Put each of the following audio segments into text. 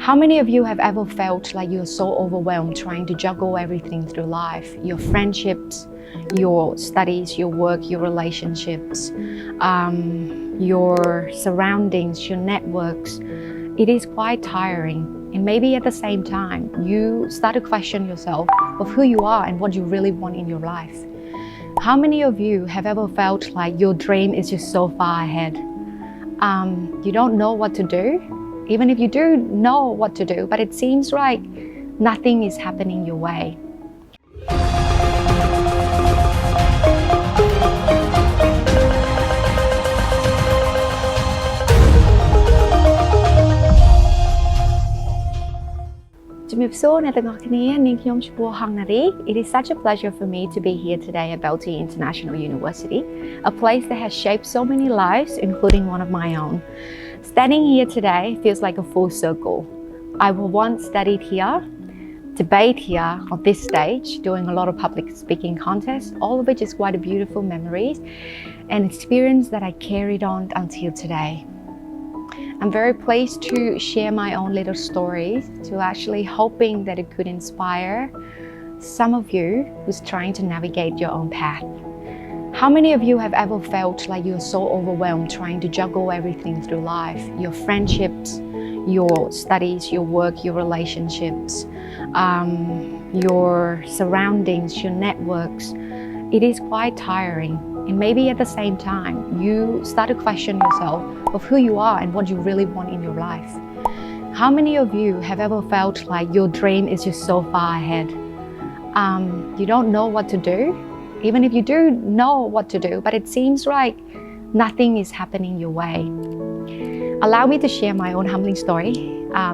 How many of you have ever felt like you're so overwhelmed trying to juggle everything through life? Your friendships, your studies, your work, your relationships, your surroundings, your networks. It is quite tiring. And maybe at the same time, you start to question yourself of who you are and what you really want in your life. How many of you have ever felt like your dream is just so far ahead? You don't know what to do, even if you do know what to do, but it seems like nothing is happening your way. Nary. It is such a pleasure for me to be here today at BELTEI International University, a place that has shaped so many lives, including one of my own. Standing here today feels like a full circle. I once studied here, debate here on this stage, doing a lot of public speaking contests, all of which is quite a beautiful memories and experience that I carried on until today. I'm very pleased to share my own little stories, to actually hoping that it could inspire some of you who's trying to navigate your own path. How many of you have ever felt like you're so overwhelmed trying to juggle everything through life? Your friendships, your studies, your work, your relationships, your surroundings, your networks. It is quite tiring. And maybe at the same time, you start to question yourself of who you are and what you really want in your life. How many of you have ever felt like your dream is just so far ahead? You don't know what to do, even if you do know what to do, but it seems like nothing is happening your way. Allow me to share my own humbling story,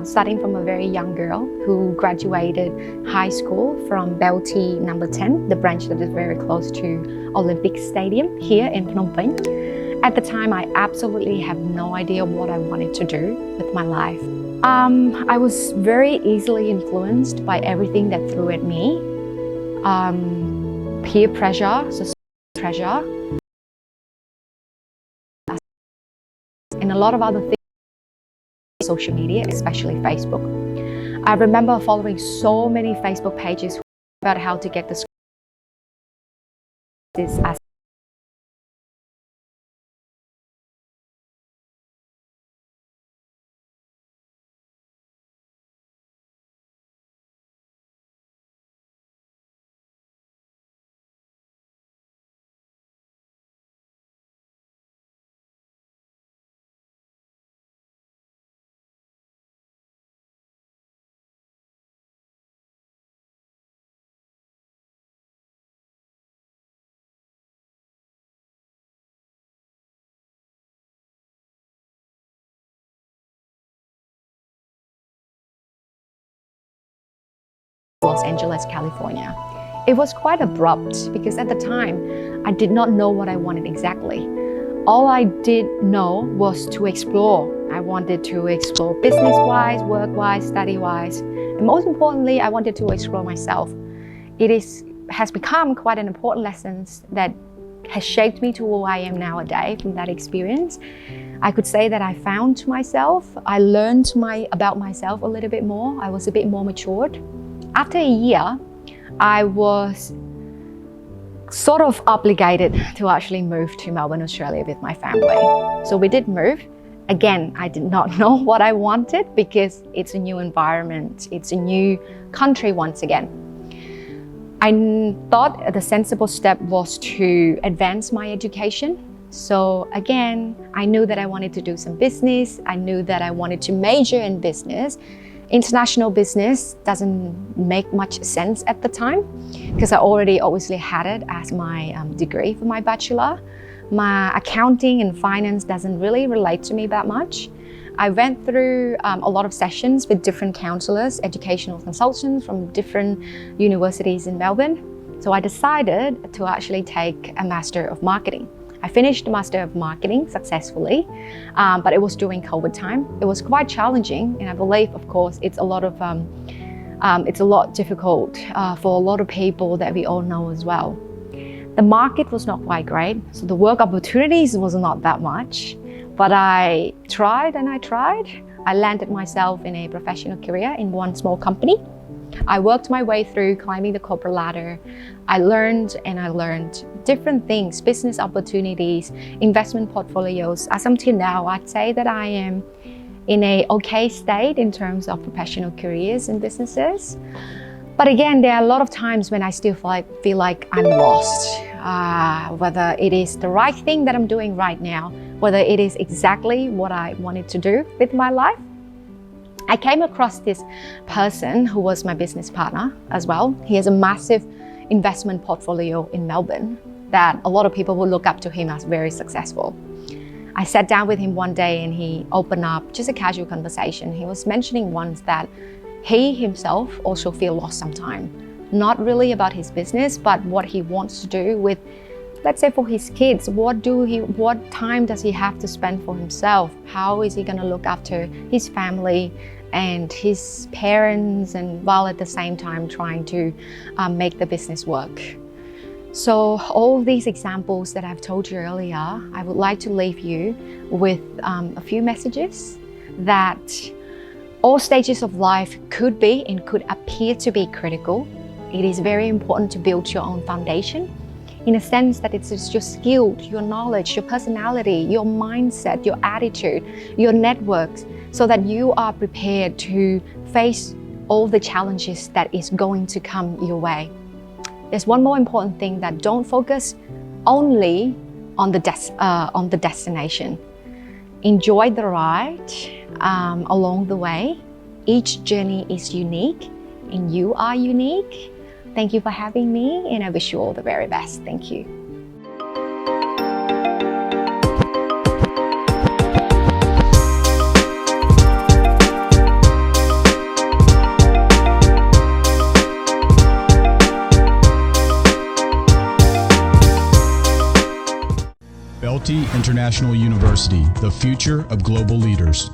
starting from a very young girl who graduated high school from BELTEI number 10, the branch that is very close to Olympic Stadium here in Phnom Penh. At the time, I absolutely have no idea what I wanted to do with my life. I was very easily influenced by everything that threw at me. Peer pressure, social pressure, and a lot of other things. Social media, especially Facebook. I remember following so many Facebook pages about how to get this as Los Angeles, California. It was quite abrupt because at the time, I did not know what I wanted exactly. All I did know was to explore. I wanted to explore business-wise, work-wise, study-wise, and most importantly, I wanted to explore myself. It has become quite an important lesson that has shaped me to who I am nowadays from that experience. I could say that I found myself. I learned about myself a little bit more. I was a bit more matured. After a year, I was sort of obligated to actually move to Melbourne, Australia with my family. So we did move. Again, I did not know what I wanted because it's a new environment. It's a new country once again. I thought the sensible step was to advance my education. So again, I knew that I wanted to do some business. I knew that I wanted to major in business. International business doesn't make much sense at the time because I already obviously had it as my degree for my bachelor. My accounting and finance doesn't really relate to me that much. I went through a lot of sessions with different counselors, educational consultants from different universities in Melbourne. So I decided to actually take a Master of Marketing. I finished the Master of Marketing successfully, but it was during COVID time. It was quite challenging, and I believe, of course, it's a lot difficult for a lot of people that we all know as well. The market was not quite great, so the work opportunities was not that much, but I tried and I tried. I landed myself in a professional career in one small company. I worked my way through climbing the corporate ladder. I learned different things, business opportunities, investment portfolios. As until now, I'd say that I am in a okay state in terms of professional careers and businesses. But again, there are a lot of times when I still feel like I'm lost. Whether it is the right thing that I'm doing right now, whether it is exactly what I wanted to do with my life. I came across this person who was my business partner as well. He has a massive investment portfolio in Melbourne that a lot of people will look up to him as very successful. I sat down with him one day and he opened up just a casual conversation. He was mentioning once that he himself also feels lost sometimes. Not really about his business, but what he wants to do with, let's say for his kids, what time does he have to spend for himself? How is he going to look after his family and his parents, and while at the same time trying to make the business work? So all these examples that I've told you earlier, I would like to leave you with a few messages that all stages of life could be and could appear to be critical. It is very important to build your own foundation in a sense that it's just your skill, your knowledge, your personality, your mindset, your attitude, your networks, so that you are prepared to face all the challenges that is going to come your way. There's one more important thing, that don't focus only on the destination. Enjoy the ride along the way. Each journey is unique and you are unique. Thank you for having me, and I wish you all the very best. Thank you. BELTEI International University, the future of global leaders.